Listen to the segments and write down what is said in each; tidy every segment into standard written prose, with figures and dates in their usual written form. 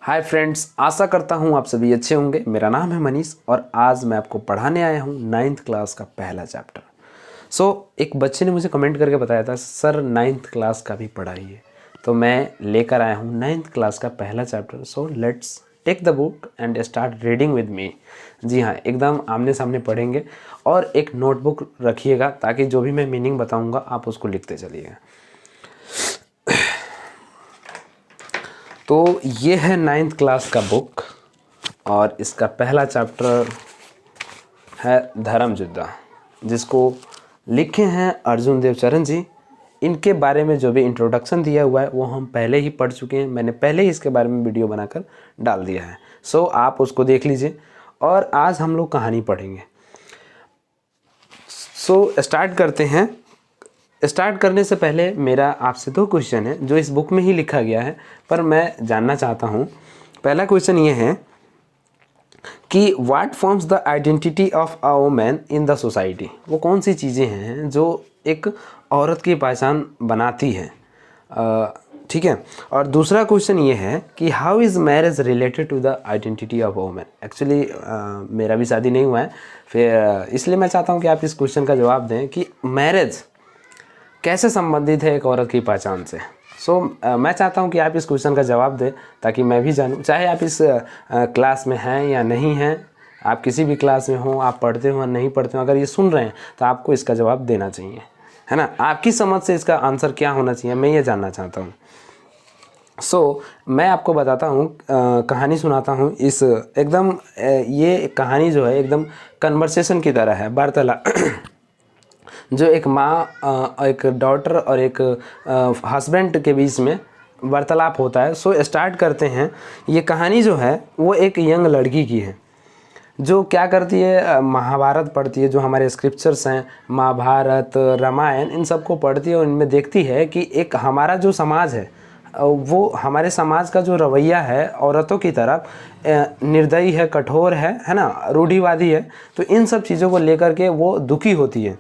Hi friends, आशा करता हूँ आप सभी अच्छे होंगे। मेरा नाम है मनीष और आज मैं आपको पढ़ाने आया हूँ 9th क्लास का पहला चैप्टर। एक बच्चे ने मुझे कमेंट करके बताया था सर 9th क्लास का भी पढ़ाइए, तो मैं लेकर आया हूँ 9th क्लास का पहला chapter. So let's take the book and start reading with me. जी हाँ, एकदम आमने सामने पढ़ेंगे और एक नोटबुक रखिएगा ताकि जो भी मैं मीनिंग बताऊँगा आप उसको लिखते चलिएगा। तो ये है 9th क्लास का बुक और इसका पहला चैप्टर है धर्म युद्ध, जिसको लिखे हैं अर्जुन देव चरण जी। इनके बारे में जो भी इंट्रोडक्शन दिया हुआ है वो हम पहले ही पढ़ चुके हैं, मैंने पहले ही इसके बारे में वीडियो बनाकर डाल दिया है। आप उसको देख लीजिए और आज हम लोग कहानी पढ़ेंगे। स्टार्ट करते हैं। स्टार्ट करने से पहले मेरा आपसे 2 क्वेश्चन है जो इस बुक में ही लिखा गया है, पर मैं जानना चाहता हूँ। पहला क्वेश्चन ये है कि what forms the identity of a woman in the society. वो कौन सी चीज़ें हैं जो एक औरत की पहचान बनाती हैं, ठीक है। और दूसरा क्वेश्चन ये है कि how is marriage related to the identity of woman. Actually मेरा भी शादी नहीं हुआ है, फिर इसलिए मैं चाहता हूँ कि आप इस क्वेश्चन का जवाब दें कि मैरिज कैसे संबंधित है एक औरत की पहचान से। मैं चाहता हूं कि आप इस क्वेश्चन का जवाब दें ताकि मैं भी जानूं, चाहे आप इस क्लास में हैं या नहीं हैं, आप किसी भी क्लास में हो, आप पढ़ते हो या नहीं पढ़ते हो, अगर ये सुन रहे हैं तो आपको इसका जवाब देना चाहिए, है ना। आपकी समझ से इसका आंसर क्या होना चाहिए, मैं ये जानना चाहता हूँ। मैं आपको बताता हूँ, कहानी सुनाता हूँ। इस एकदम ये कहानी जो है एकदम कन्वर्सेशन की तरह है, वार्तालाप जो एक माँ, एक डॉटर और एक हस्बैंड के बीच में वार्तालाप होता है। स्टार्ट करते हैं। ये कहानी जो है वो एक यंग लड़की की है जो क्या करती है, महाभारत पढ़ती है, जो हमारे स्क्रिप्चर्स हैं, महाभारत, रामायण, इन सब को पढ़ती है और इनमें देखती है कि एक हमारा जो समाज है, वो हमारे समाज का जो रवैया है औरतों की तरफ निर्दयी है, कठोर है ना, रूढ़िवादी है। तो इन सब चीज़ों को लेकर के वो दुखी होती है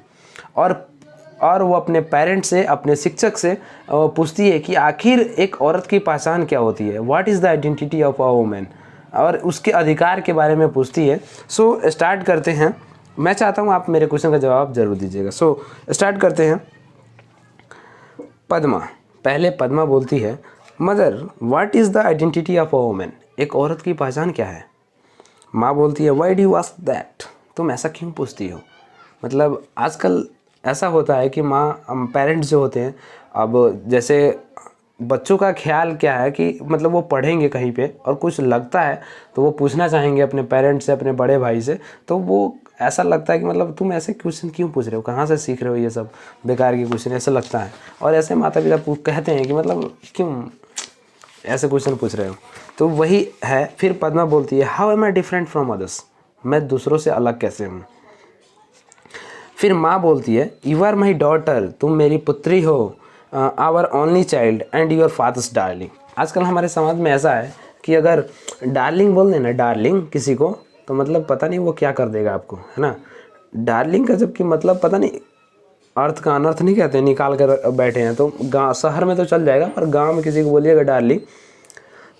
और वो अपने पेरेंट्स से, अपने शिक्षक से पूछती है कि आखिर एक औरत की पहचान क्या होती है, what is the identity of a woman, और उसके अधिकार के बारे में पूछती है। स्टार्ट करते हैं। मैं चाहता हूँ आप मेरे क्वेश्चन का जवाब जरूर दीजिएगा। स्टार्ट करते हैं। पहले पद्मा बोलती है, mother what is the identity of a woman. एक औरत की पहचान क्या है। माँ बोलती है, why do you ask that. तुम ऐसा क्यों पूछती हो। मतलब आजकल ऐसा होता है कि माँ, पेरेंट्स जो होते हैं, अब जैसे बच्चों का ख्याल क्या है कि मतलब वो पढ़ेंगे कहीं पे और कुछ लगता है तो वो पूछना चाहेंगे अपने पेरेंट्स से, अपने बड़े भाई से। तो वो ऐसा लगता है कि मतलब तुम ऐसे क्वेश्चन क्यों पूछ रहे हो, कहाँ से सीख रहे हो ये सब बेकार के क्वेश्चन, ऐसा लगता है। और ऐसे माता पिता कहते हैं कि मतलब क्यों ऐसे क्वेश्चन पूछ रहे हो। तो वही है। फिर पद्मा बोलती है, how am I different from others. मैं दूसरों से अलग कैसे हूँ। फिर माँ बोलती है, यू आर माई डॉटर, तुम मेरी पुत्री हो, our only child and your father's darling. आजकल हमारे समाज में ऐसा है कि अगर डार्लिंग बोल देना, डार्लिंग किसी को, तो मतलब पता नहीं वो क्या कर देगा आपको, है ना। डार्लिंग का जबकि मतलब पता नहीं अर्थ का अनर्थ नहीं कहते, निकाल कर बैठे हैं। तो गाँव शहर में तो चल जाएगा, पर गाँव में किसी को बोलिएगा डार्लिंग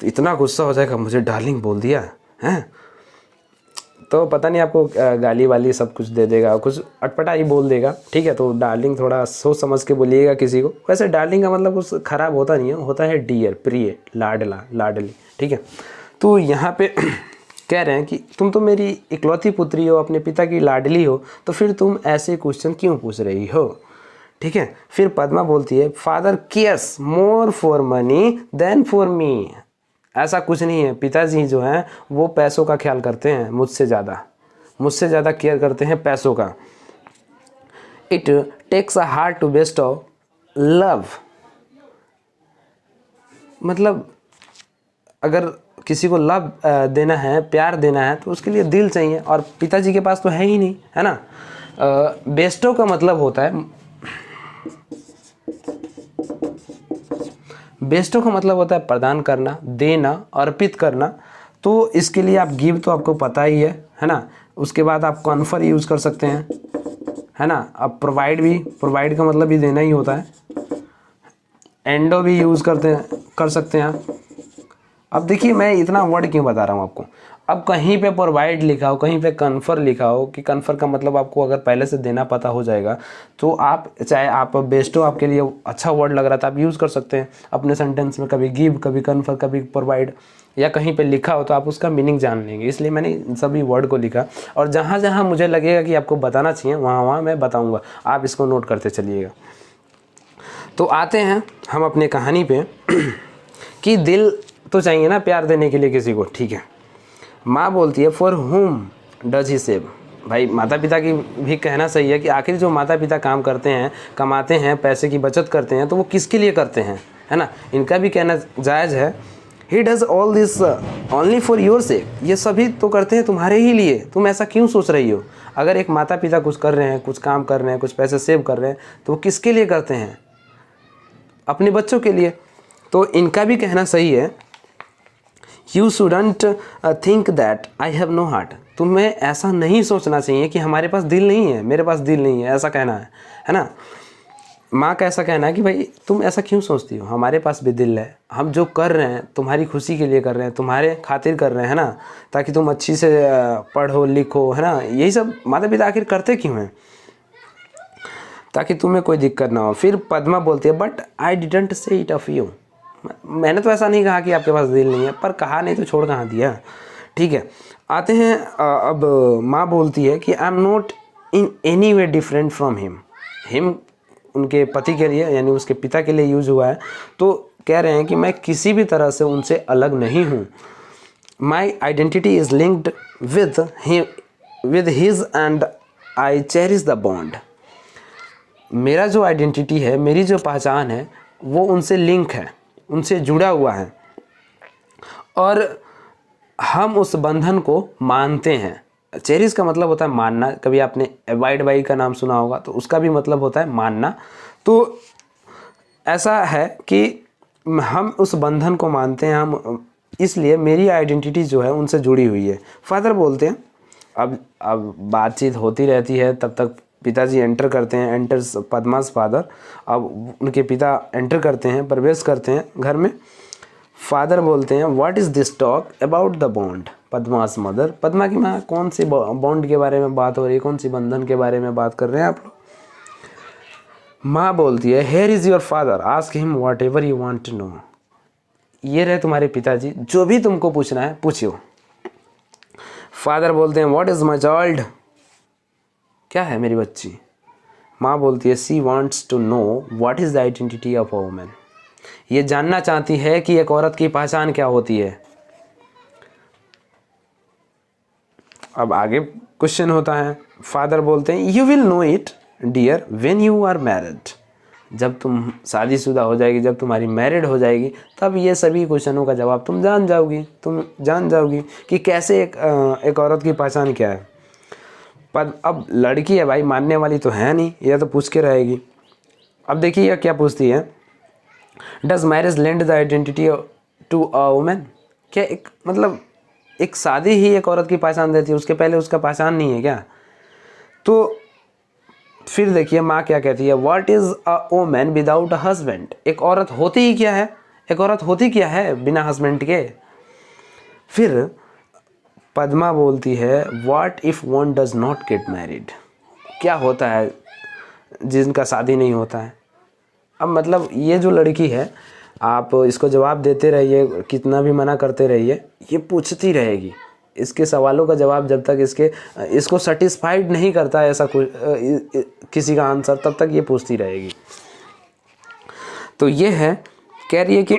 तो इतना गुस्सा हो जाएगा, मुझे डार्लिंग बोल दिया है, तो पता नहीं आपको गाली वाली सब कुछ दे देगा, कुछ अटपटा ही बोल देगा, ठीक है। तो डार्लिंग थोड़ा सोच समझ के बोलिएगा किसी को। वैसे डार्लिंग का मतलब कुछ खराब होता नहीं है, होता है डियर, प्रिय, लाडला, लाडली, ठीक है। तो यहाँ पे कह रहे हैं कि तुम तो मेरी इकलौती पुत्री हो, अपने पिता की लाडली हो, तो फिर तुम ऐसे क्वेश्चन क्यों पूछ रही हो, ठीक है। फिर पद्मा बोलती है, father cares more for money than for me. ऐसा कुछ नहीं है, पिताजी जो हैं वो पैसों का ख्याल करते हैं मुझसे ज़्यादा केयर करते हैं पैसों का। It takes a heart to bestow love. मतलब अगर किसी को लव देना है, प्यार देना है, तो उसके लिए दिल चाहिए, और पिताजी के पास तो है ही नहीं, है ना। बेस्टो का मतलब होता है, बेस्टो का मतलब होता है प्रदान करना, देना, अर्पित करना। तो इसके लिए आप गिव तो आपको पता ही है ना। उसके बाद आप कॉन्फर यूज़ कर सकते हैं, है ना। अब प्रोवाइड का मतलब भी देना ही होता है। एंडो भी यूज़ कर सकते हैं आप। अब देखिए मैं इतना वर्ड क्यों बता रहा हूँ आपको। अब कहीं पे प्रोवाइड लिखा हो, कहीं पे कन्फर लिखा हो, कि कन्फर का मतलब आपको अगर पहले से देना पता हो जाएगा तो आप चाहे आप बेस्टो आपके लिए अच्छा वर्ड लग रहा था आप यूज़ कर सकते हैं अपने सेंटेंस में, कभी गिव, कभी कन्फर, कभी प्रोवाइड, या कहीं पे लिखा हो तो आप उसका मीनिंग जान लेंगे। इसलिए मैंने इन सभी वर्ड को लिखा, और जहाँ जहाँ मुझे लगेगा कि आपको बताना चाहिए वहाँ वहाँ मैं बताऊँगा, आप इसको नोट करते चलिएगा। तो आते हैं हम अपने कहानी पे कि दिल तो चाहिए ना प्यार देने के लिए किसी को, ठीक है। माँ बोलती है फॉर हुम डज ही सेव। भाई माता पिता की भी कहना सही है कि आखिर जो माता पिता काम करते हैं, कमाते हैं, पैसे की बचत करते हैं, तो वो किसके लिए करते हैं, है ना, इनका भी कहना जायज़ है। He does all this only for your sake. ये सभी तो करते हैं तुम्हारे ही लिए, तुम ऐसा क्यों सोच रही हो। अगर एक माता पिता कुछ कर रहे हैं, कुछ काम कर रहे हैं, कुछ पैसे सेव कर रहे हैं, तो वो किसके लिए करते हैं, अपने बच्चों के लिए। तो इनका भी कहना सही है, you shouldn't think that I have no heart. तुम्हें ऐसा नहीं सोचना चाहिए कि हमारे पास दिल नहीं है, मेरे पास दिल नहीं है, ऐसा कहना है ना। माँ का ऐसा कहना है कि भाई तुम ऐसा क्यों सोचती हो, हमारे पास भी दिल है, हम जो कर रहे हैं तुम्हारी खुशी के लिए कर रहे हैं, तुम्हारे खातिर कर रहे हैं, है ना, ताकि तुम अच्छी से पढ़ो लिखो, है ना। यही सब माता पिता आखिर करते क्यों हैं, ताकि तुम्हें कोई दिक्कत ना हो। फिर पद्मा बोलती है but I didn't say it of you. मैंने तो ऐसा नहीं कहा कि आपके पास दिल नहीं है, पर कहा नहीं तो छोड़ कहाँ दिया, ठीक है। आते हैं अब माँ बोलती है कि I am not in any way different from him. Him उनके पति के लिए यानी उसके पिता के लिए यूज हुआ है, तो कह रहे हैं कि मैं किसी भी तरह से उनसे अलग नहीं हूँ। My identity is linked with his and I cherish the bond. मेरा जो आइडेंटिटी है, मेरी जो पहचान है, वो उनसे लिंक है, उनसे जुड़ा हुआ है, और हम उस बंधन को मानते हैं। चेरिश का मतलब होता है मानना। कभी आपने अबाइड बाई का नाम सुना होगा, तो उसका भी मतलब होता है मानना। तो ऐसा है कि हम उस बंधन को मानते हैं, हम इसलिए मेरी आइडेंटिटी जो है उनसे जुड़ी हुई है। फादर बोलते हैं, अब बातचीत होती रहती है, तब तक पिताजी एंटर करते हैं, एंटर्स पद्मास फादर। अब उनके पिता एंटर करते हैं, प्रवेश करते हैं घर में। फादर बोलते हैं what is this talk about the bond Padma's mother. Padma की माँ, कौन सी बॉन्ड के बारे में बात हो रही है, कौन सी बंधन के बारे में बात कर रहे हैं आप लोग। माँ बोलती है here is your father, ask him whatever you want to know. ये रहे तुम्हारे पिताजी, जो भी तुमको पूछना है पूछो। फादर बोलते हैं व्हाट इज़ माई चाइल्ड, क्या है मेरी बच्ची। माँ बोलती है she wants to know what is the identity of a woman. ये जानना चाहती है कि एक औरत की पहचान क्या होती है। अब आगे क्वेश्चन होता है, फादर बोलते हैं you will know it dear when you are married. जब तुम शादीशुदा हो जाएगी, जब तुम्हारी मैरिड हो जाएगी, तब ये सभी क्वेश्चनों का जवाब तुम जान जाओगी कि कैसे एक औरत की पहचान क्या है। पर अब लड़की है भाई, मानने वाली तो है नहीं, यह तो पूछ के रहेगी। अब देखिए यह क्या पूछती है, does marriage lend the identity to a women. क्या एक शादी ही एक औरत की पहचान देती है, उसके पहले उसका पहचान नहीं है क्या। तो फिर देखिए माँ क्या कहती है, what is a woman without a husband. एक औरत होती ही क्या है, एक औरत होती क्या है बिना हस्बैंड के। फिर पद्मा बोलती है what if one does not get married. क्या होता है जिनका शादी नहीं होता है। अब मतलब ये जो लड़की है, आप इसको जवाब देते रहिए, कितना भी मना करते रहिए, ये पूछती रहेगी। इसके सवालों का जवाब जब तक इसको सेटिस्फाइड नहीं करता ऐसा किसी का आंसर, तब तक ये पूछती रहेगी। तो ये है, कह रही है कि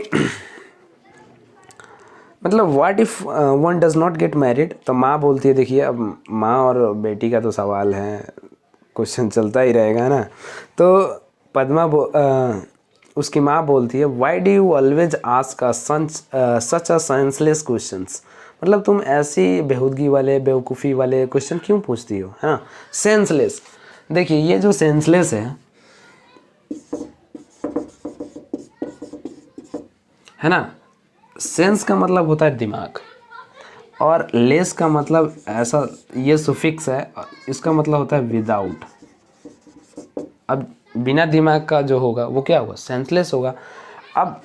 मतलब what if one does not get married. तो माँ बोलती है, देखिए अब माँ और बेटी का तो सवाल है, क्वेश्चन चलता ही रहेगा ना। तो पद्मा उसकी माँ बोलती है why do you always ask such a senseless questions. मतलब तुम ऐसी बेहूदगी वाले, बेवकूफ़ी वाले क्वेश्चन क्यों पूछती हो, है ना। सेंसलेस, देखिए ये जो सेंसलेस है ना। सेंस का मतलब होता है दिमाग, और लेस का मतलब ऐसा, ये सुफिक्स है, इसका मतलब होता है विदाउट। अब बिना दिमाग का जो होगा वो क्या होगा, सेंसलेस होगा। अब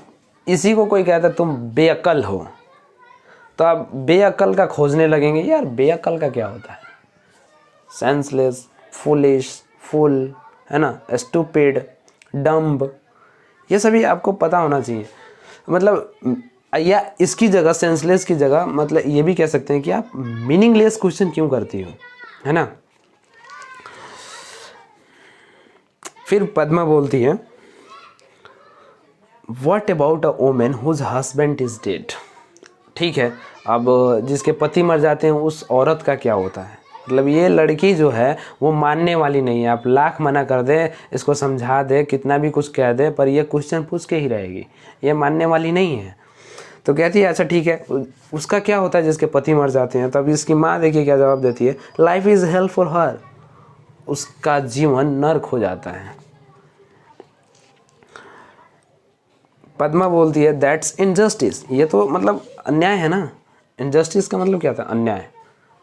इसी को कोई कहता है तुम बेअक्ल हो, तो आप बेअक्ल का खोजने लगेंगे। यार बेअक्ल का क्या होता है? सेंसलेस, फुलिश, फुल, है ना, स्टूपिड, डम्ब, ये सभी आपको पता होना चाहिए। मतलब या इसकी जगह, सेंसलेस की जगह, मतलब ये भी कह सकते हैं कि आप मीनिंगलेस क्वेश्चन क्यों करती हो, है ना। फिर पद्मा बोलती है what about a women whose husband is dead. ठीक है, अब जिसके पति मर जाते हैं उस औरत का क्या होता है? मतलब ये लड़की जो है वो मानने वाली नहीं है। आप लाख मना कर दे, इसको समझा दे, कितना भी कुछ कह दे, पर ये क्वेश्चन पूछ के ही रहेगी, ये मानने वाली नहीं है। तो कहती है अच्छा ठीक है, उसका क्या होता है जिसके पति मर जाते हैं? तब इसकी माँ देखिए क्या जवाब देती है, life is hello for her. उसका जीवन नर्क हो जाता है। पद्मा बोलती है दैट्स इनजस्टिस। ये तो मतलब अन्याय है ना। इनजस्टिस का मतलब क्या था? अन्याय।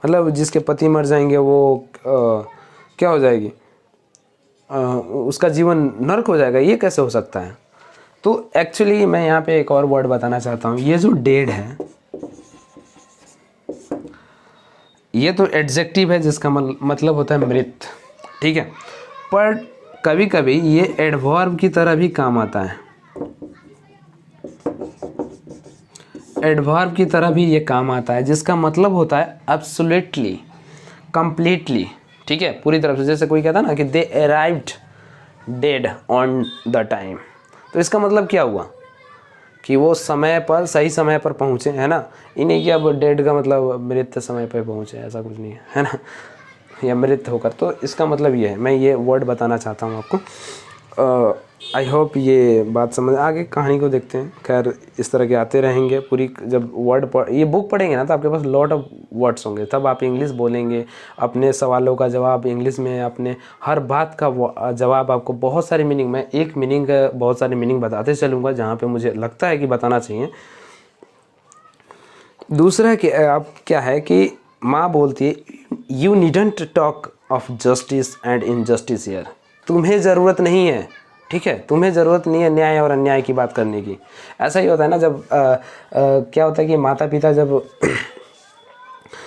मतलब जिसके पति मर जाएंगे वो क्या हो जाएगी? उसका जीवन नर्क हो जाएगा, ये कैसे हो सकता है? तो एक्चुअली मैं यहाँ पे एक और वर्ड बताना चाहता हूँ। ये जो डेड है, ये तो एडजेक्टिव है जिसका मतलब होता है मृत, ठीक है, पर कभी कभी ये एडवर्ब की तरह भी काम आता है। एडवर्ब की तरह भी ये काम आता है, जिसका मतलब होता है एब्सोल्युटली, कंप्लीटली, ठीक है, पूरी तरफ से। जैसे कोई कहता है ना कि they arrived dead on the time, तो इसका मतलब क्या हुआ कि वो समय पर, सही समय पर पहुँचे, है ना। ये नहीं कि अब डेड का मतलब मृत समय पर पहुँचे, ऐसा कुछ नहीं है ना, या मृत होकर। तो इसका मतलब ये है, मैं ये वर्ड बताना चाहता हूँ आपको। आई होप ये बात समझ। आगे कहानी को देखते हैं। खैर इस तरह के आते रहेंगे। पूरी जब वर्ड ये बुक पढ़ेंगे ना तो आपके पास लॉट ऑफ वर्ड्स होंगे, तब आप इंग्लिश बोलेंगे, अपने सवालों का जवाब इंग्लिश में, अपने हर बात का जवाब आपको बहुत सारी मीनिंग, मैं एक मीनिंग का बहुत सारी मीनिंग बताते चलूँगा जहाँ पे मुझे लगता है कि बताना चाहिए। दूसरा आप क्या है कि माँ बोलती है you needn't talk of justice and injustice here. तुम्हें ज़रूरत नहीं है, ठीक है, तुम्हें ज़रूरत नहीं है न्याय और अन्याय की बात करने की। ऐसा ही होता है ना जब क्या होता है कि माता पिता जब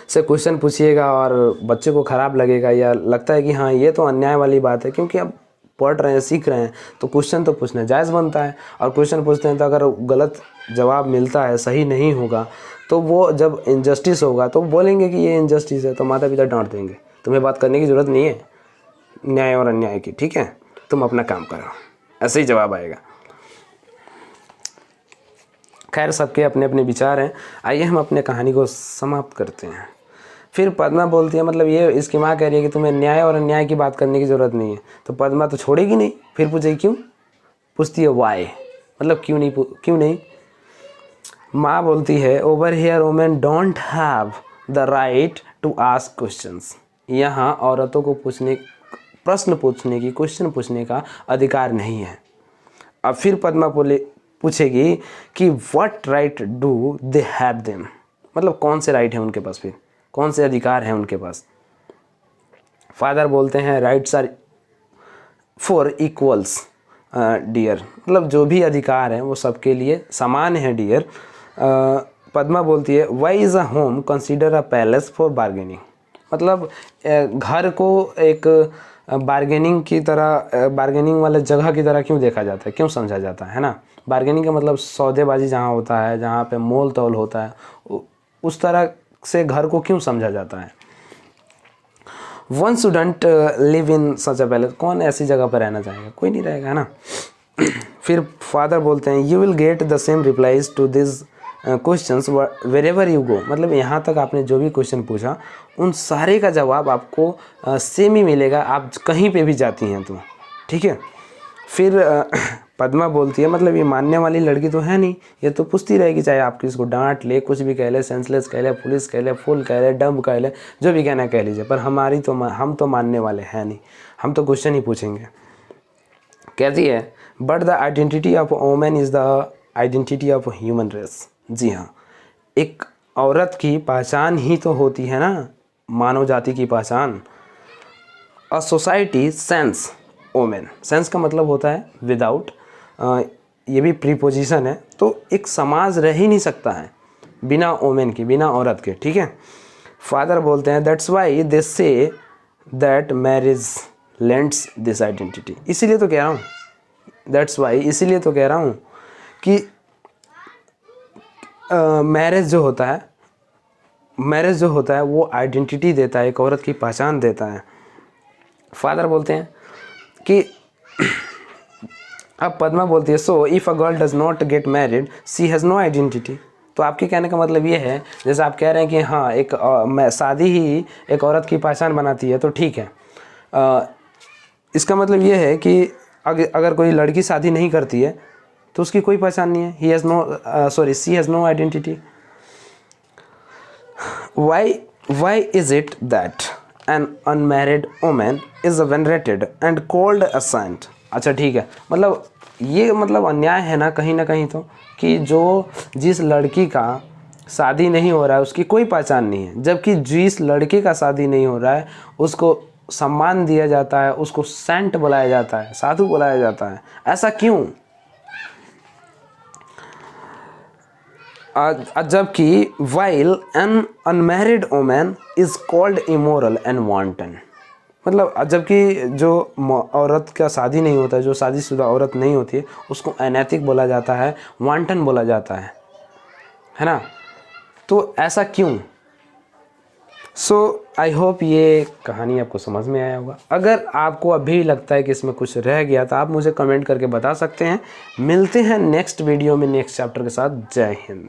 से क्वेश्चन पूछिएगा और बच्चे को ख़राब लगेगा या लगता है कि हाँ ये तो अन्याय वाली बात है, क्योंकि अब पढ़ रहे हैं, सीख रहे हैं, तो क्वेश्चन तो पूछना जायज़ बनता है। और क्वेश्चन पूछते हैं तो अगर गलत जवाब मिलता है, सही नहीं होगा, तो वो जब इनजस्टिस होगा तो बोलेंगे कि ये इनजस्टिस है, तो माता पिता डांट देंगे, तुम्हें बात करने की ज़रूरत नहीं है न्याय और अन्याय की, ठीक है, तुम अपना काम करो, ऐसे ही जवाब आएगा। खैर सबके अपने अपने विचार हैं। आइए हम अपने कहानी को समाप्त करते हैं। फिर पद्मा बोलती है, मतलब ये इसकी माँ कह रही है कि तुम्हें न्याय और अन्याय की बात करने की ज़रूरत नहीं है। तो पद्मा तो छोड़ेगी नहीं, फिर पूछेगी क्यों, पूछती है वाई, मतलब क्यों नहीं। माँ बोलती है over here women don't have the right to ask questions. यहाँ औरतों को प्रश्न पूछने की, क्वेश्चन पूछने का अधिकार नहीं है। अब फिर पद्मा पूछेगी कि what right do they have them, मतलब कौन से राइट है उनके पास, फिर कौन से अधिकार हैं उनके पास। फादर बोलते हैं rights are for equals dear, मतलब जो भी अधिकार हैं वो सबके लिए समान है डियर। पद्मा बोलती है why is a home consider a palace for bargaining, मतलब घर को एक बार्गेनिंग की तरह, बार्गेनिंग वाले जगह की तरह क्यों देखा जाता है, क्यों समझा जाता है ना। बार्गेनिंग का मतलब सौदेबाजी जहाँ होता है, जहाँ पे मोल तोल होता है, उस तरह से घर को क्यों समझा जाता है। One shouldn't live in such a palace, कौन ऐसी जगह पर रहना चाहेगा, कोई नहीं रहेगा, है ना। फिर फादर बोलते हैं you will get the same replies to this questions wherever you go, मतलब यहाँ तक आपने जो भी क्वेश्चन पूछा उन सारे का जवाब आपको सेम ही मिलेगा, आप कहीं पे भी जाती हैं तो, ठीक है। फिर पद्मा बोलती है मतलब ये मानने वाली लड़की तो है नहीं, ये तो पूछती रहेगी, चाहे आप किसको डांट ले, कुछ भी कह ले, सेंसलेस कह ले, पुलिस कह ले, फुल कह ले, डम्ब कह ले, जो भी कहना कह लीजिए, पर हम तो मानने वाले हैं नहीं, हम तो क्वेश्चन ही पूछेंगे। कहती है but the identity of women is the identity of human race. जी हाँ, एक औरत की पहचान ही तो होती है ना, मानव जाति की पहचान। A society sense women, sense का मतलब होता है विदाउट, ये भी प्रीपोजिशन है, तो एक समाज रह ही नहीं सकता है बिना ओमेन की, बिना औरत के, ठीक है। फादर बोलते हैं that's why they say that marriage lends this identity. इसीलिए तो कह रहा हूँ, दैट्स वाई, इसीलिए तो कह रहा हूँ कि मैरिज जो होता है वो आइडेंटिटी देता है, एक औरत की पहचान देता है। फादर बोलते हैं कि अब पद्मा बोलती है so if a girl does not get married she has no identity. तो आपके कहने का मतलब ये है, जैसे आप कह रहे हैं कि हाँ एक शादी ही एक औरत की पहचान बनाती है, तो ठीक है। इसका मतलब ये है कि अगर कोई लड़की शादी नहीं करती है तो उसकी कोई पहचान नहीं है, she has no identity. Why is it that an unmarried woman is venerated and called a saint? अच्छा ठीक है, मतलब ये मतलब अन्याय है ना कहीं तो, कि जिस लड़की का शादी नहीं हो रहा है उसकी कोई पहचान नहीं है, जबकि जिस लड़के का शादी नहीं हो रहा है उसको सम्मान दिया जाता है, उसको सेंट बुलाया जाता है, साधु बुलाया जाता है। ऐसा क्यों? जबकि while an unmarried woman is called immoral and wanton, मतलब जबकि जो औरत का शादी नहीं होता है, जो शादीशुदा औरत नहीं होती है, उसको अनैतिक बोला जाता है, वांटन बोला जाता है ना। तो ऐसा क्यों? आई होप ये कहानी आपको समझ में आया होगा। अगर आपको अभी लगता है कि इसमें कुछ रह गया तो आप मुझे कमेंट करके बता सकते हैं। मिलते हैं नेक्स्ट वीडियो में नेक्स्ट चैप्टर के साथ। जय हिंद।